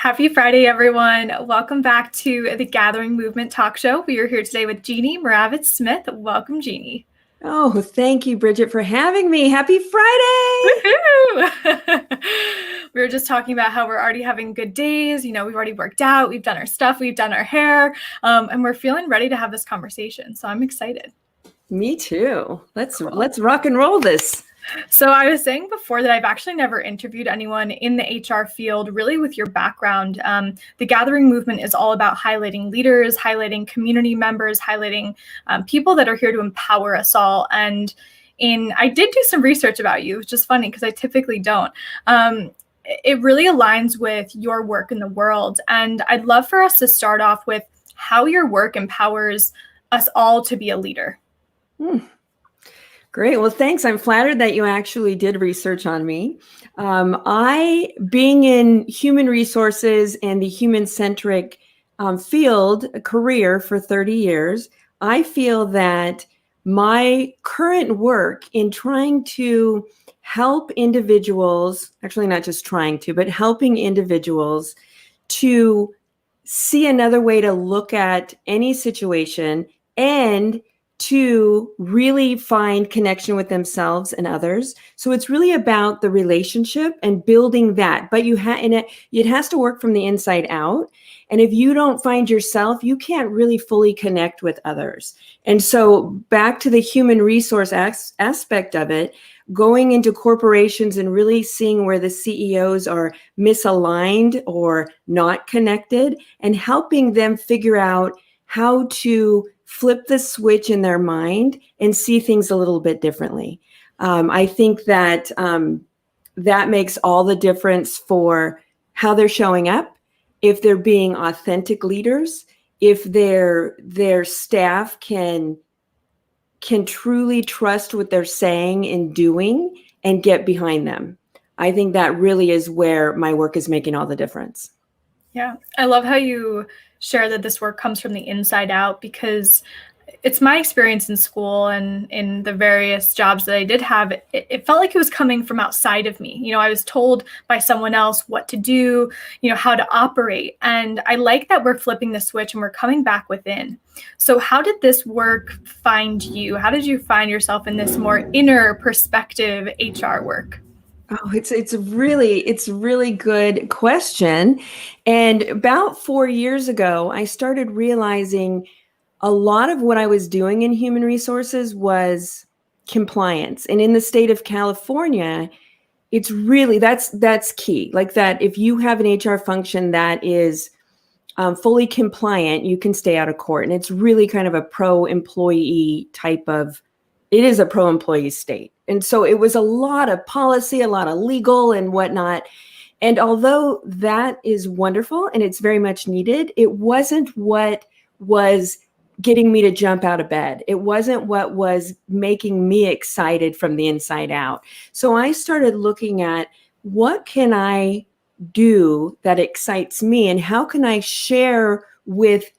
Happy Friday, everyone. Welcome back to the Gathering Movement Talk Show. We are here today with Jeannie Moravits Smith. Welcome, Jeannie. Oh, thank you, Bridget, for having me. Happy Friday! Woohoo! We were just talking about how we're already having good days. We've already worked out, we've done our stuff, we've done our hair, and we're feeling ready to have this conversation. So I'm excited. Me too. Let's rock and roll this. So I was saying before that I've actually never interviewed anyone in the HR field, really with your background. The Gathering Movement is all about highlighting leaders, highlighting community members, highlighting people that are here to empower us all. And I did do some research about you, which is funny because I typically don't. It really aligns with your work in the world. And I'd love for us to start off with how your work empowers us all to be a leader. Great. Well, thanks. I'm flattered that you actually did research on me. I, being in human resources and the human-centric field, career for 30 years, I feel that my current work in trying to help individuals, actually not just trying to, but helping individuals to see another way to look at any situation and to really find connection with themselves and others. So it's really about the relationship and building that. But it has to work from the inside out. And if you don't find yourself, you can't really fully connect with others. And so back to the human resource aspect of it, going into corporations and really seeing where the CEOs are misaligned or not connected and helping them figure out how to flip the switch in their mind and see things a little bit differently. I think that that makes all the difference for how they're showing up, if they're being authentic leaders, if their staff can truly trust what they're saying and doing and get behind them. I think that really is where my work is making all the difference. Yeah, I love how you share that this work comes from the inside out, because it's my experience in school and in the various jobs that I did have. It felt like it was coming from outside of me. I was told by someone else what to do, how to operate. And I like that we're flipping the switch and we're coming back within. So how did this work find you? How did you find yourself in this more inner perspective HR work? Oh, it's a really good question. And about 4 years ago, I started realizing a lot of what I was doing in human resources was compliance. And in the state of California, it's really, that's key. Like that, if you have an HR function that is fully compliant, you can stay out of court. And it's really kind of a pro-employee type of, it is a pro-employee state. And so it was a lot of policy, a lot of legal and whatnot. And although that is wonderful and it's very much needed, it wasn't what was getting me to jump out of bed. It wasn't what was making me excited from the inside out. So I started looking at what can I do that excites me and how can I share with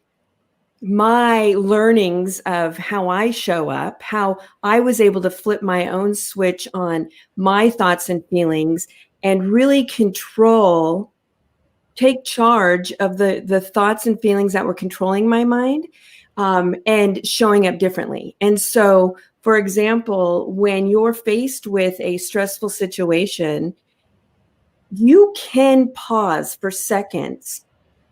my learnings of how I show up, how I was able to flip my own switch on my thoughts and feelings and really take charge of the thoughts and feelings that were controlling my mind and showing up differently. And so, for example, when you're faced with a stressful situation, you can pause for seconds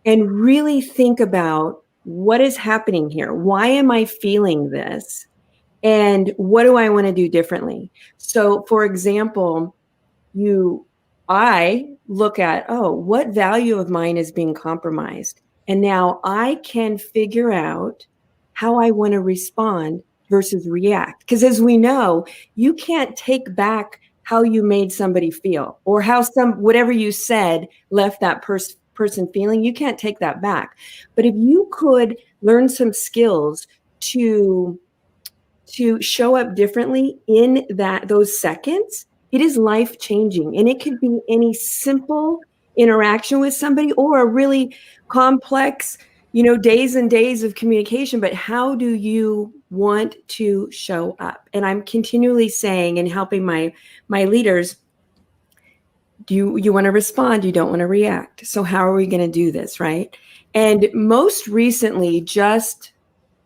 and really think about what is happening here? Why am I feeling this? And what do I want to do differently? So, for example, I look at, what value of mine is being compromised? And now I can figure out how I want to respond versus react. Because as we know, you can't take back how you made somebody feel or how whatever you said left that person feeling. You can't take that back. But if you could learn some skills to show up differently in those seconds, it is life-changing. And it could be any simple interaction with somebody or a really complex, days and days of communication. But how do you want to show up? And I'm continually saying and helping my leaders, you want to respond, you don't want to react. So how are we going to do this, right? And most recently,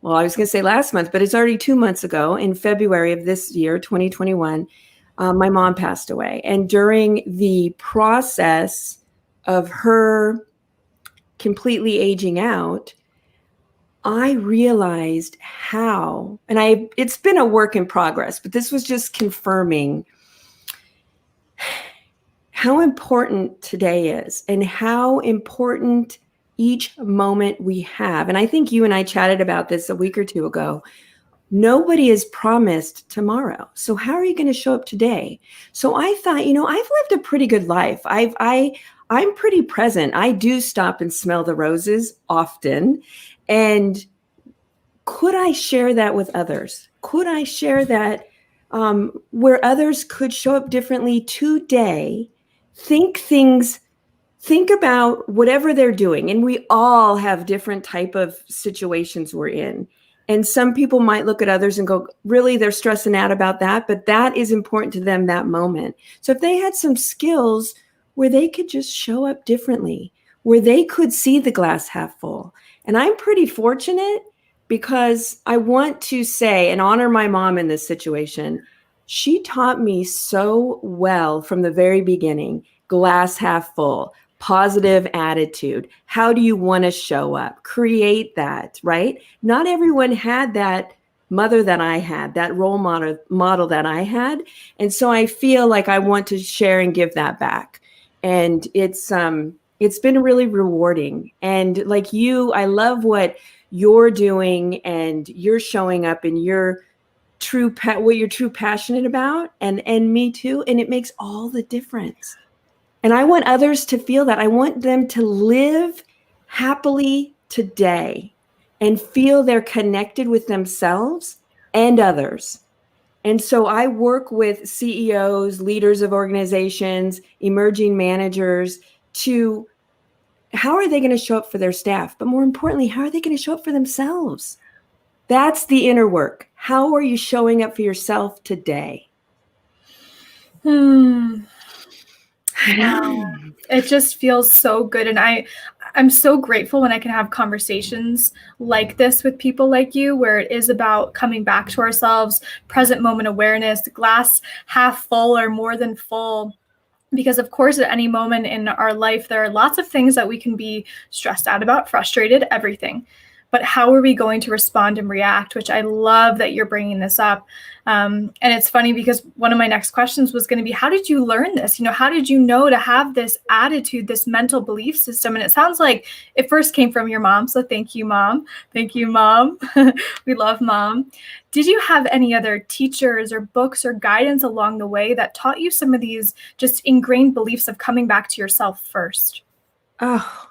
well, I was going to say last month, but it's already 2 months ago, in February of this year, 2021, my mom passed away. And during the process of her completely aging out, I realized how, and it's been a work in progress, but this was just confirming how important today is and how important each moment we have. And I think you and I chatted about this a week or two ago. Nobody is promised tomorrow. So how are you going to show up today? So I thought, I've lived a pretty good life. I'm pretty present. I do stop and smell the roses often. And could I share that with others? Could I share that where others could show up differently today? Think about whatever they're doing. And we all have different type of situations we're in. And some people might look at others and go, really, they're stressing out about that, but that is important to them that moment. So if they had some skills where they could just show up differently, where they could see the glass half full. And I'm pretty fortunate because I want to say and honor my mom in this situation. She taught me so well from the very beginning, glass half full, positive attitude. How do you want to show up? Create that, right? Not everyone had that mother that I had, that role model that I had. And so I feel like I want to share and give that back. And it's been really rewarding. And like you, I love what you're doing, and you're showing up in your what you're true passionate about, and me too. And it makes all the difference. And I want others to feel that. I want them to live happily today and feel they're connected with themselves and others. And so I work with CEOs, leaders of organizations, emerging managers to how are they going to show up for their staff? But more importantly, how are they going to show up for themselves? That's the inner work. How are you showing up for yourself today? Wow. It just feels so good. And I'm so grateful when I can have conversations like this with people like you, where it is about coming back to ourselves, present moment awareness, glass half full or more than full. Because of course, at any moment in our life, there are lots of things that we can be stressed out about, frustrated, everything. But how are we going to respond and react? Which I love that you're bringing this up. And it's funny because one of my next questions was going to be, how did you learn this? How did you know to have this attitude, this mental belief system? And it sounds like it first came from your mom. So thank you, Mom. Thank you, Mom. We love Mom. Did you have any other teachers or books or guidance along the way that taught you some of these just ingrained beliefs of coming back to yourself first? Oh,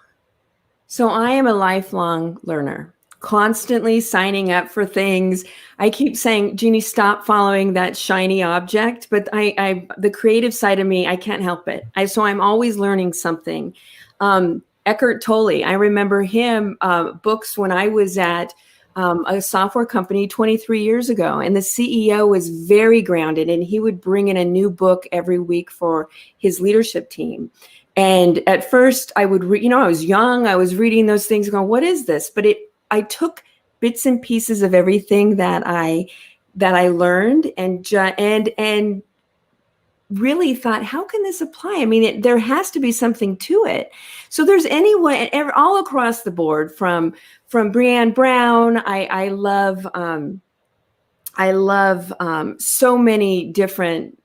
so I am a lifelong learner, constantly signing up for things. I keep saying, Jeannie, stop following that shiny object. But the creative side of me, I can't help it. So I'm always learning something. Eckhart Tolle, I remember him, books when I was at a software company 23 years ago. And the CEO was very grounded, and he would bring in a new book every week for his leadership team. And at first I would read, I was young, I was reading those things going, what is this? But I took bits and pieces of everything that I learned and really thought, how can this apply? I mean, there has to be something to it. So there's anyone all across the board from Brené Brown. I love so many different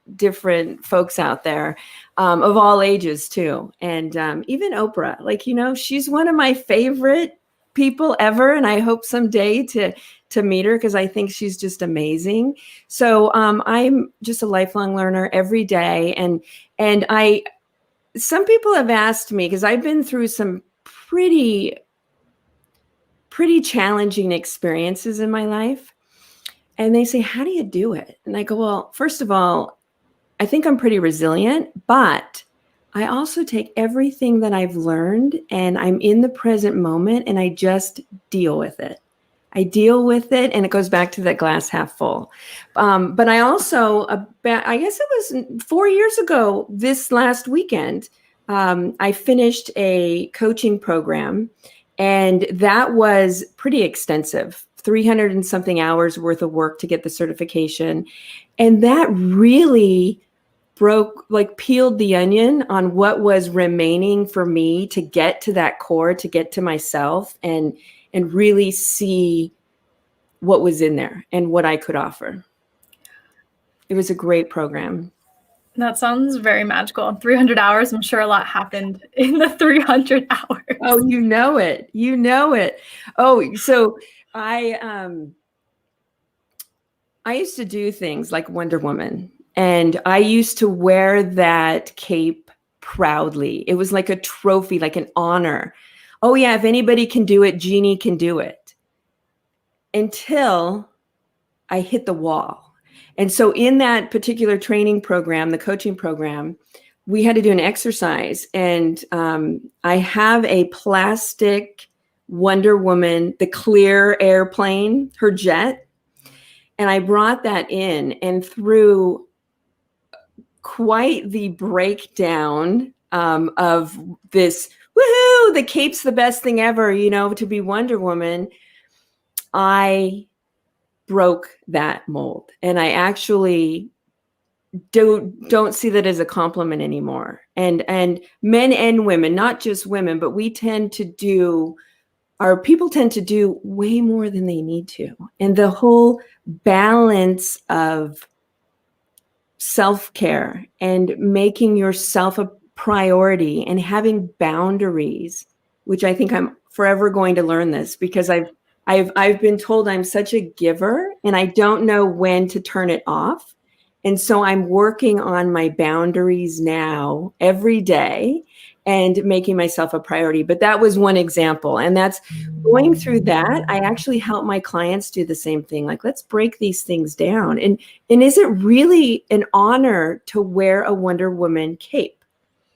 folks out there, of all ages too. And even Oprah, she's one of my favorite people ever. And I hope someday to meet her, because I think she's just amazing. So I'm just a lifelong learner every day. And some people have asked me, because I've been through some pretty challenging experiences in my life. And they say, how do you do it? And I go, well, first of all, I think I'm pretty resilient, but I also take everything that I've learned and I'm in the present moment and I just deal with it. I deal with it, and it goes back to that glass half full. But I also, I guess it was 4 years ago, this last weekend, I finished a coaching program, and that was pretty extensive, 300 and something hours worth of work to get the certification. And that really peeled the onion on what was remaining for me to get to that core, to get to myself, and really see what was in there and what I could offer. It was a great program. That sounds very magical. 300 hours. I'm sure a lot happened in the 300 hours. Oh, you know it. You know it. Oh, so I used to do things like Wonder Woman, and I used to wear that cape proudly. It was like a trophy, like an honor. Oh yeah, if anybody can do it, Jeannie can do it. Until I hit the wall. And so in that particular training program, the coaching program, we had to do an exercise. And I have a plastic Wonder Woman, the clear airplane, her jet. And I brought that in, and through quite the breakdown of this, woohoo, the cape's the best thing ever, to be Wonder Woman, I broke that mold. And I actually don't see that as a compliment anymore. And men and women, not just women, but our people tend to do way more than they need to. And the whole balance of self-care and making yourself a priority and having boundaries, which I think I'm forever going to learn this, because I've been told I'm such a giver and I don't know when to turn it off. And so I'm working on my boundaries now every day and making myself a priority. But that was one example. And that's going through that. I actually help my clients do the same thing. Like, let's break these things down. And is it really an honor to wear a Wonder Woman cape?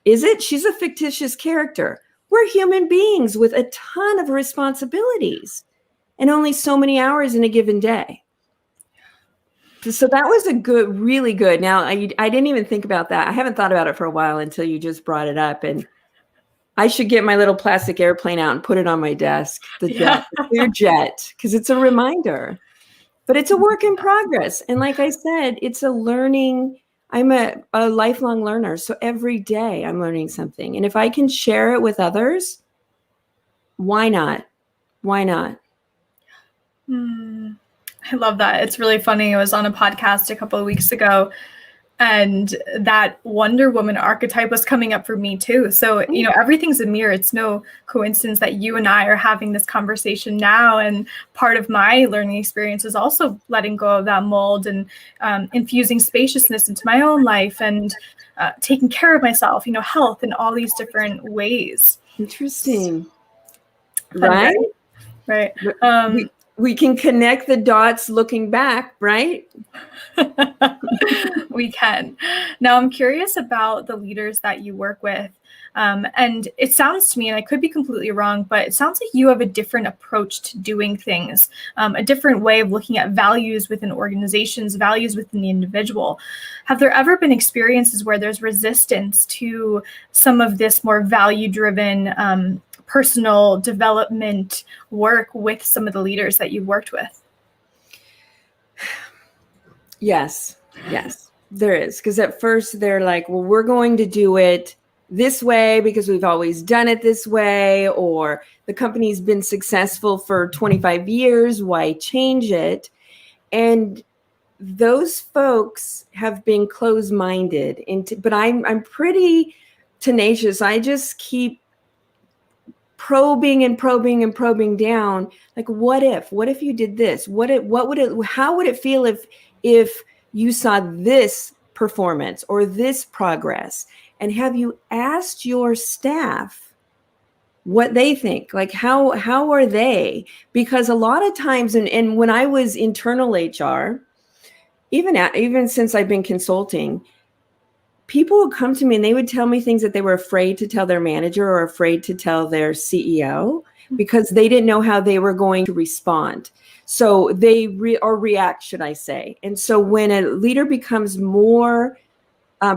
Is it? She's a fictitious character. We're human beings with a ton of responsibilities and only so many hours in a given day. So that was really good. Now, I didn't even think about that. I haven't thought about it for a while until you just brought it up. And I should get my little plastic airplane out and put it on my desk, the clear jet, because it's a reminder. But it's a work in progress. And like I said, it's a learning. I'm a lifelong learner. So every day I'm learning something. And if I can share it with others, why not? Why not? I love that. It's really funny. I was on a podcast a couple of weeks ago, and that Wonder Woman archetype was coming up for me too. So, everything's a mirror. It's no coincidence that you and I are having this conversation now. And part of my learning experience is also letting go of that mold and infusing spaciousness into my own life and taking care of myself, health in all these different ways. Interesting. Right? Right. We can connect the dots looking back, right? We can. Now, I'm curious about the leaders that you work with. And it sounds to me, and I could be completely wrong, but it sounds like you have a different approach to doing things, a different way of looking at values within organizations, values within the individual. Have there ever been experiences where there's resistance to some of this more value-driven personal development work with some of the leaders that you've worked with? Yes, there is. Because at first they're like, well, we're going to do it this way because we've always done it this way, or the company's been successful for 25 years. Why change it? And those folks have been closed-minded but I'm pretty tenacious. I just keep probing down. Like, what if you did this? How would it feel if you saw this performance or this progress? And have you asked your staff what they think? Like, how are they? Because a lot of times, and when I was internal HR, even since I've been consulting, people would come to me and they would tell me things that they were afraid to tell their manager or afraid to tell their CEO because they didn't know how they were going to respond. So they react, should I say. And so when a leader becomes more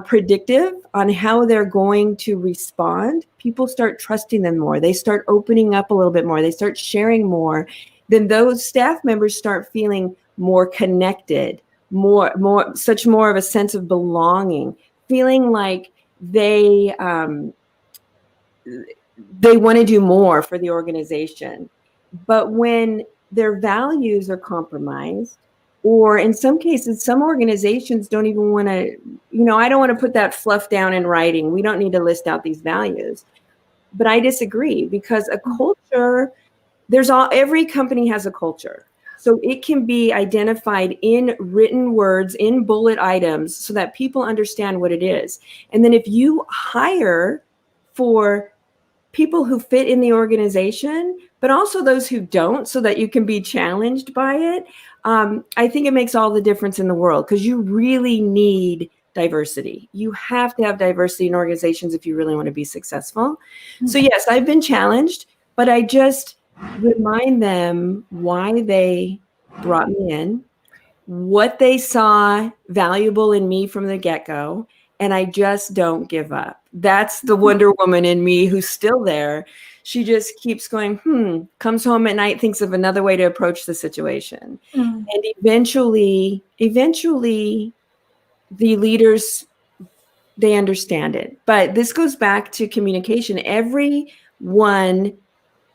predictive on how they're going to respond, people start trusting them more. They start opening up a little bit more. They start sharing more. Then those staff members start feeling more connected, more of a sense of belonging, feeling like they want to do more for the organization. But when their values are compromised, or in some cases, some organizations don't even want to, I don't want to put that fluff down in writing. We don't need to list out these values. But I disagree, because a culture, every company has a culture. So it can be identified in written words, in bullet items, so that people understand what it is. And then if you hire for people who fit in the organization, but also those who don't, so that you can be challenged by it, I think it makes all the difference in the world, because you really need diversity. You have to have diversity in organizations if you really want to be successful. So yes, I've been challenged, but I just remind them why they brought me in, what they saw valuable in me from the get-go, and I just don't give up. That's the Wonder Woman in me who's still there. She just keeps going, comes home at night, thinks of another way to approach the situation. And eventually the leaders, they understand it. But this goes back to communication. Everyone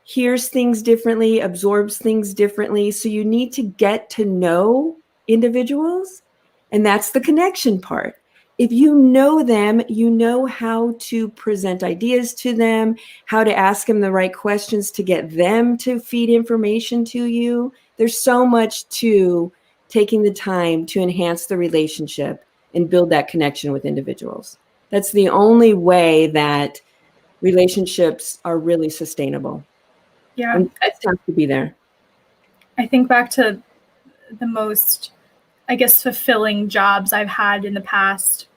hears things differently, absorbs things differently. So you need to get to know individuals. And that's the connection part. If you know them, you know how to present ideas to them, how to ask them the right questions to get them to feed information to you. There's so much to taking the time to enhance the relationship and build that connection with individuals. That's the only way that relationships are really sustainable. Yeah, And it has to be there. I think back to the most, I guess, fulfilling jobs I've had in the past.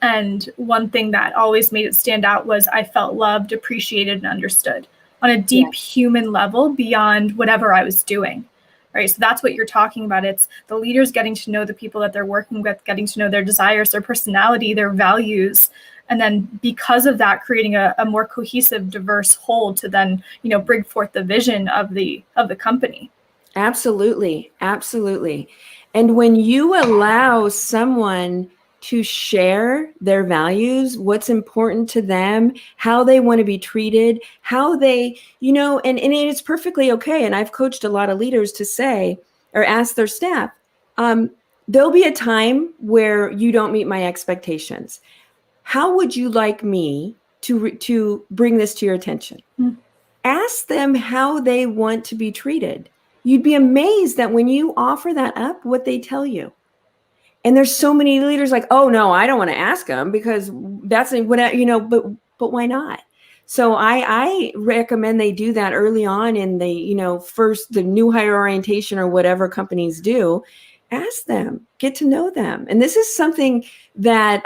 And one thing that always made it stand out was I felt loved, appreciated, and understood on a deep human level beyond whatever I was doing. Right. So that's what you're talking about. It's the leaders getting to know the people that they're working with, getting to know their desires, their personality, their values. And then because of that, creating a more cohesive, diverse whole to then, bring forth the vision of the company. Absolutely. Absolutely. And when you allow someone to share their values, what's important to them, how they want to be treated, how they, and it's perfectly okay. And I've coached a lot of leaders to say, or ask their staff, there'll be a time where you don't meet my expectations. How would you like me to bring this to your attention? Ask them how they want to be treated. You'd be amazed that when you offer that up, what they tell you. And there's so many leaders like, oh no, I don't want to ask them because that's what, but why not? So I recommend they do that early on in the new hire orientation or whatever companies do. Ask them, get to know them. And this is something that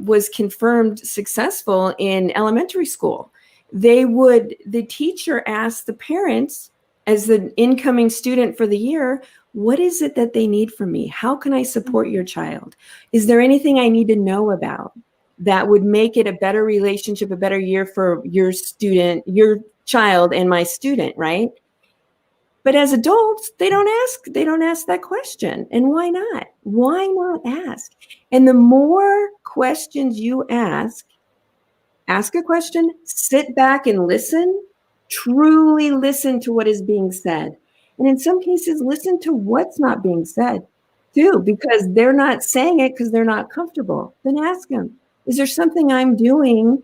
was confirmed successful in elementary school. The teacher asked the parents, as the incoming student for the year, what is it that they need from me? How can I support your child? Is there anything I need to know about that would make it a better relationship, a better year for your student, your child and my student, right? But as adults, they don't ask that question. And why not? Why not ask? And the more questions you ask a question, sit back and listen, truly listen to what is being said. And in some cases, listen to what's not being said too, because they're not saying it because they're not comfortable. Then ask them, is there something I'm doing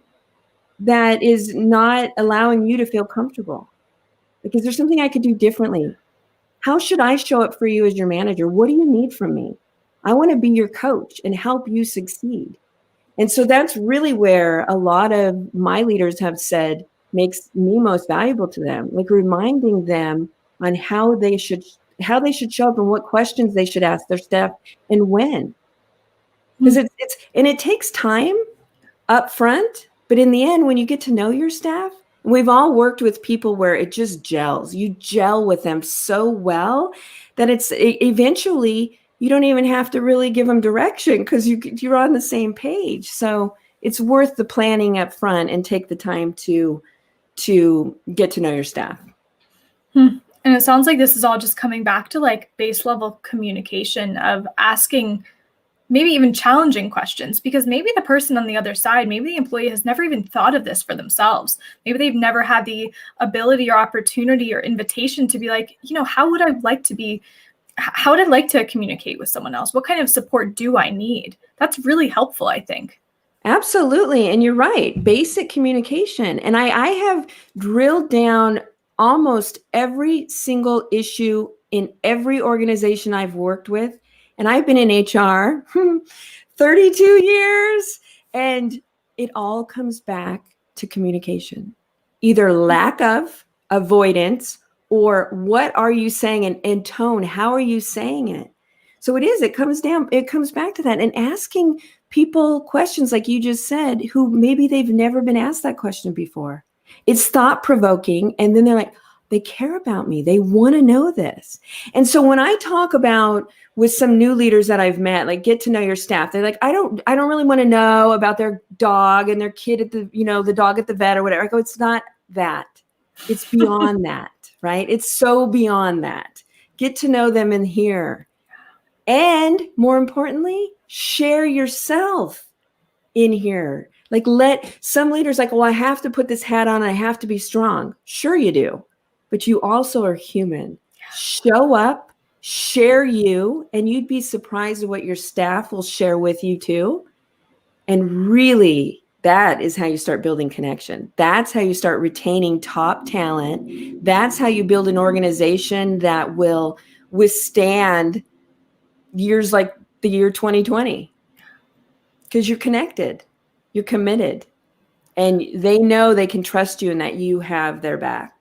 that is not allowing you to feel comfortable? Like, is there something I could do differently? How should I show up for you as your manager? What do you need from me? I want to be your coach and help you succeed. And so that's really where a lot of my leaders have said makes me most valuable to them, like reminding them on how they should show up and what questions they should ask their staff and when. Because and it takes time up front, but in the end, when you get to know your staff, we've all worked with people where it just gels. You gel with them so well that eventually you don't even have to really give them direction because you're on the same page. So it's worth the planning up front and take the time to get to know your staff. And it sounds like this is all just coming back to like base level communication of asking maybe even challenging questions, because maybe the person on the other side, maybe the employee has never even thought of this for themselves. Maybe they've never had the ability or opportunity or invitation to be like, how would I like to communicate with someone else? What kind of support do I need? That's really helpful, I think. Absolutely. And you're right. Basic communication. And I have drilled down almost every single issue in every organization I've worked with. And I've been in HR 32 years. And it all comes back to communication, either lack of, avoidance, or what are you saying, and tone, how are you saying it? So it comes back to that, and asking people questions like you just said, who maybe they've never been asked that question before. It's thought provoking. And then they're like, they care about me. They want to know this. And so when I talk about with some new leaders that I've met, like get to know your staff, they're like, I don't really want to know about their dog and their kid at the dog at the vet or whatever. I go, it's not that. It's beyond that, right? It's so beyond that. Get to know them in here. And more importantly, share yourself in here. Like let some leaders like, well, I have to put this hat on. I have to be strong. Sure you do. But you also are human. Show up, share you, and you'd be surprised at what your staff will share with you too. And really, that is how you start building connection. That's how you start retaining top talent. That's how you build an organization that will withstand years like the year 2020, because you're connected, you're committed, and they know they can trust you and that you have their back.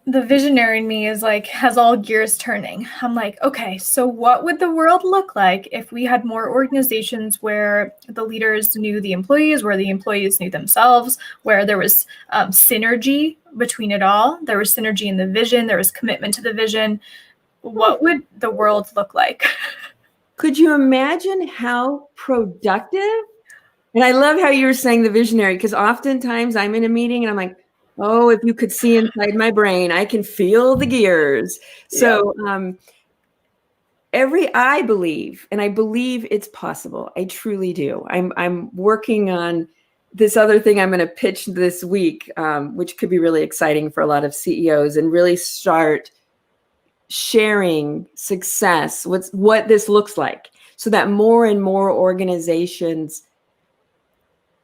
The visionary in me is like, has all gears turning. I'm like, okay, so what would the world look like if we had more organizations where the leaders knew the employees, where the employees knew themselves, where there was synergy between it all? There was synergy in the vision, there was commitment to the vision. What would the world look like? Could you imagine how productive? And I love how you were saying the visionary, because oftentimes I'm in a meeting and I'm like, oh, if you could see inside my brain, I can feel the gears. So I believe it's possible. I truly do. I'm working on this other thing I'm going to pitch this week, which could be really exciting for a lot of CEOs, and really start sharing success, what this looks like, so that more and more organizations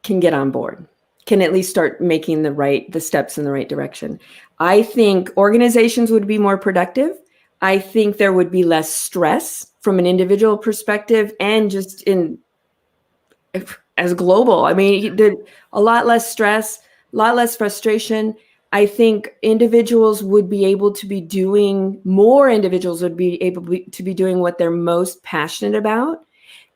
can get on board, can at least start making the steps in the right direction. I think organizations would be more productive. I think there would be less stress from an individual perspective, and just as global. I mean, a lot less stress, a lot less frustration. I think individuals would be able to be doing what they're most passionate about.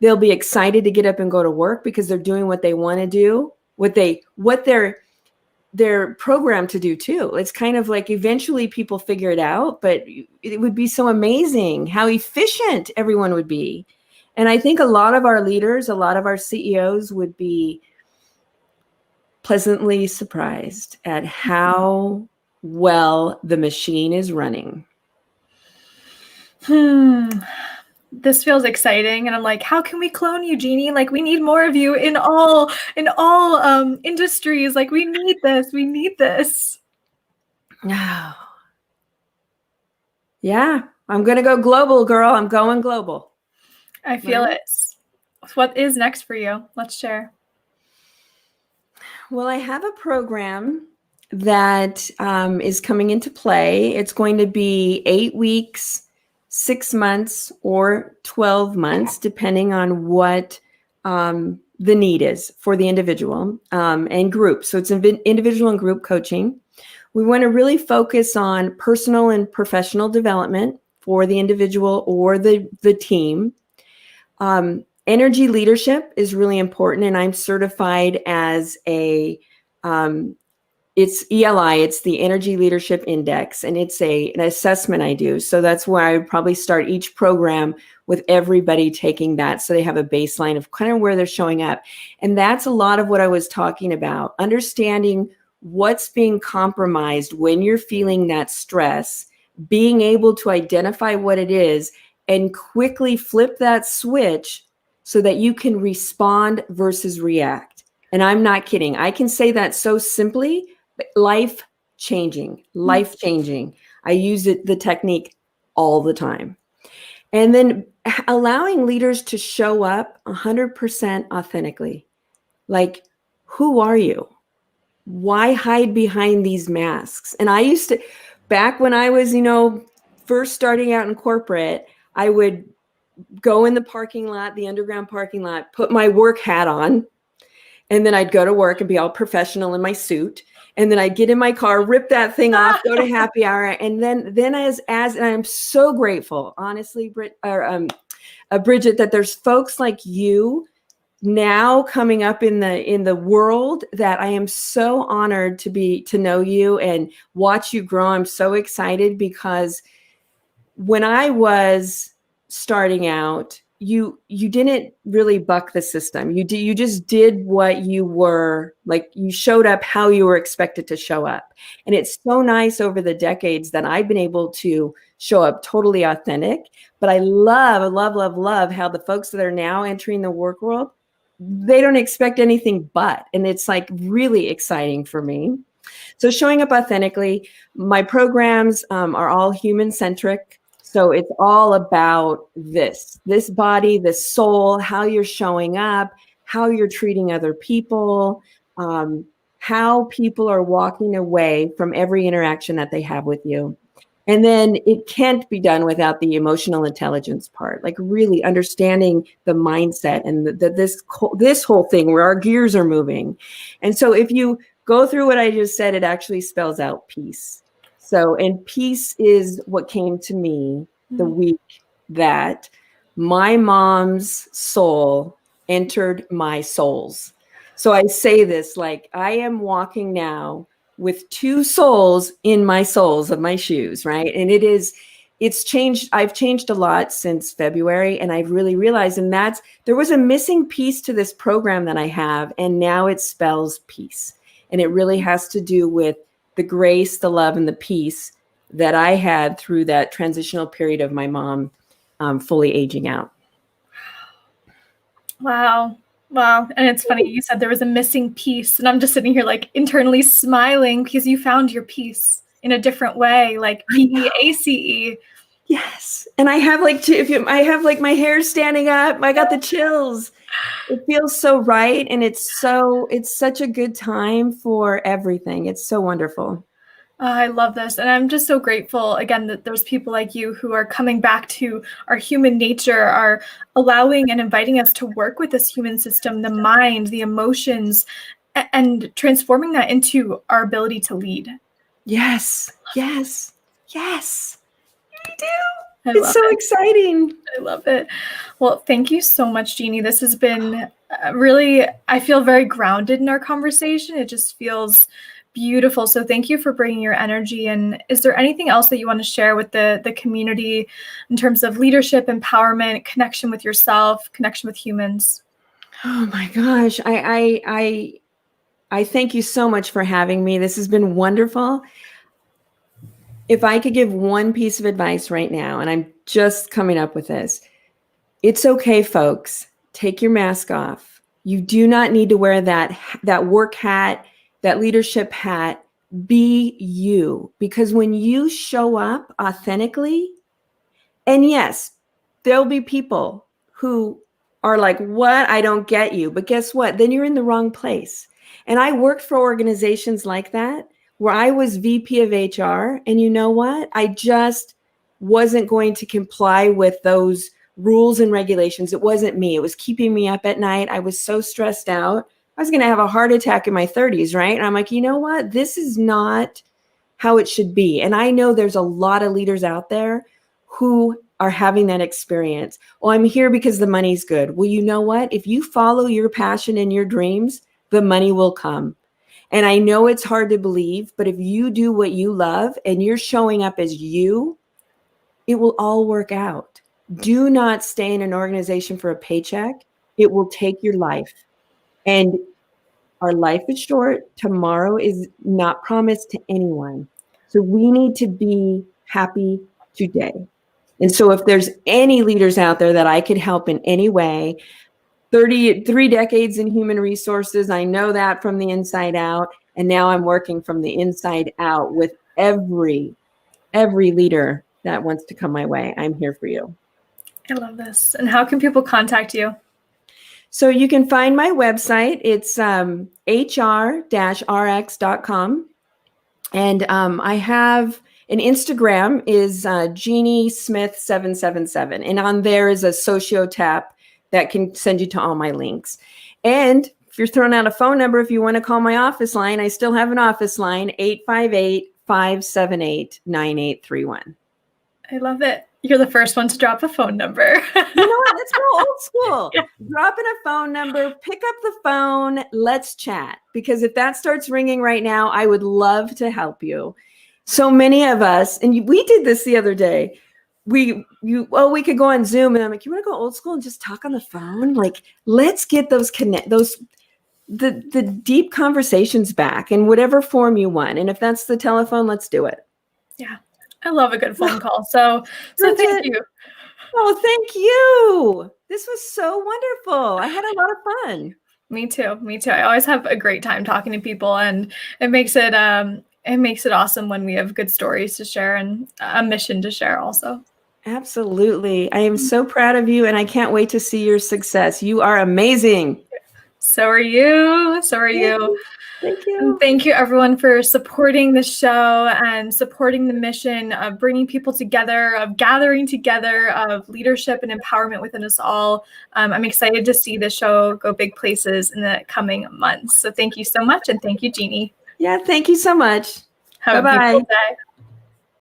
They'll be excited to get up and go to work because they're doing what they want to do, what they're programmed to do too. It's kind of like eventually people figure it out, but it would be so amazing how efficient everyone would be. And I think a lot of our leaders, a lot of our CEOs would be pleasantly surprised at how well the machine is running. This feels exciting, and I'm like, how can we clone you, Jeannie? Like, we need more of you in all industries. Like, we need this. Oh. Yeah, I'm gonna go global, girl. I'm going global. I feel it. What is next for you? Let's share. Well, I have a program that is coming into play. It's going to be 8 weeks, 6 months, or 12 months, depending on what the need is for the individual and group. So it's individual and group coaching. We want to really focus on personal and professional development for the individual or the team. Energy leadership is really important, and I'm certified as it's ELI, it's the Energy Leadership Index, and it's an assessment I do. So that's where I would probably start each program with everybody taking that, so they have a baseline of kind of where they're showing up. And that's a lot of what I was talking about, understanding what's being compromised when you're feeling that stress, being able to identify what it is and quickly flip that switch so that you can respond versus react. And I'm not kidding. I can say that so simply. Life changing. I use the technique all the time. And then allowing leaders to show up 100% authentically. Like, who are you? Why hide behind these masks? And I used to, back when I was, first starting out in corporate, I would go in the parking lot, the underground parking lot, put my work hat on, and then I'd go to work and be all professional in my suit. And then I'd get in my car, rip that thing off, go to happy hour. And then as and I'm so grateful, honestly, Bridget, that there's folks like you now coming up in the world, that I am so honored to know you and watch you grow. I'm so excited, because when I was starting out, you didn't really buck the system. You just did what you were, like, you showed up how you were expected to show up. And it's so nice over the decades that I've been able to show up totally authentic. But I love how the folks that are now entering the work world, they don't expect anything but, and it's like really exciting for me. So showing up authentically, my programs are all human centric. So it's all about this body, this soul, how you're showing up, how you're treating other people, how people are walking away from every interaction that they have with you. And then it can't be done without the emotional intelligence part, like really understanding the mindset and this whole thing where our gears are moving. And so if you go through what I just said, it actually spells out peace. So, and peace is what came to me the week that my mom's soul entered my soul's. So I say this, like, I am walking now with two souls in my soles of my shoes, right? And it's changed. I've changed a lot since February, and I've really realized, and there was a missing piece to this program that I have, and now it spells peace. And it really has to do with the grace, the love, and the peace that I had through that transitional period of my mom fully aging out. Wow. And it's funny, you said there was a missing piece, and I'm just sitting here like internally smiling because you found your piece in a different way, like P.E.A.C.E. Yes. And I have I have like my hair standing up. I got the chills. It feels so right. And it's such a good time for everything. It's so wonderful. I love this. And I'm just so grateful, again, that there's people like you who are coming back to our human nature, are allowing and inviting us to work with this human system, the mind, the emotions, and transforming that into our ability to lead. Yes. Yes. Yes. I do. It's so exciting. I love it. Well, thank you so much, Jeannie. This has been really, I feel very grounded in our conversation. It just feels beautiful. So thank you for bringing your energy. And is there anything else that you want to share with the community in terms of leadership, empowerment, connection with yourself, connection with humans? Oh my gosh. I thank you so much for having me. This has been wonderful. If I could give one piece of advice right now, and I'm just coming up with this, it's okay, folks. Take your mask off. You do not need to wear that work hat, that leadership hat. Be you. Because when you show up authentically, and yes, there'll be people who are like, what? I don't get you. But guess what? Then you're in the wrong place. And I worked for organizations like that, where I was VP of HR. And you know what? I just wasn't going to comply with those rules and regulations. It wasn't me. It was keeping me up at night. I was so stressed out. I was going to have a heart attack in my 30s, right? And I'm like, you know what? This is not how it should be. And I know there's a lot of leaders out there who are having that experience. Oh, I'm here because the money's good. Well, you know what? If you follow your passion and your dreams, the money will come. And I know it's hard to believe, but if you do what you love and you're showing up as you, it will all work out. Do not stay in an organization for a paycheck. It will take your life. And our life is short. Tomorrow is not promised to anyone. So we need to be happy today. And so if there's any leaders out there that I could help in any way, 33 decades in human resources, I know that from the inside out. And now I'm working from the inside out with every leader that wants to come my way. I'm here for you. I love this. And how can people contact you? So you can find my website. It's hr-rx.com. And I have an Instagram is Jeannie Smith 777. And on there is a socio tap that can send you to all my links. And if you're throwing out a phone number, if you want to call my office line, I still have an office line, 858-578-9831. I love it. You're the first one to drop a phone number. You know what? Let's go old school. Yeah. Drop in a phone number, pick up the phone, let's chat. Because if that starts ringing right now, I would love to help you. So many of us, and we did this the other day. We could go on Zoom, and I'm like, you want to go old school and just talk on the phone? Like, let's get the deep conversations back in whatever form you want. And if that's the telephone, let's do it. Yeah. I love a good phone call. So thank you. Oh, thank you. This was so wonderful. I had a lot of fun. Me too. I always have a great time talking to people, and it makes it awesome when we have good stories to share and a mission to share also. Absolutely. I am so proud of you, and I can't wait to see your success. You are amazing. So are you. Thank you. And thank you, everyone, for supporting the show and supporting the mission of bringing people together, of gathering together, of leadership and empowerment within us all. I'm excited to see the show go big places in the coming months. So thank you so much. And thank you, Jeannie. Yeah, thank you so much. Have a beautiful day.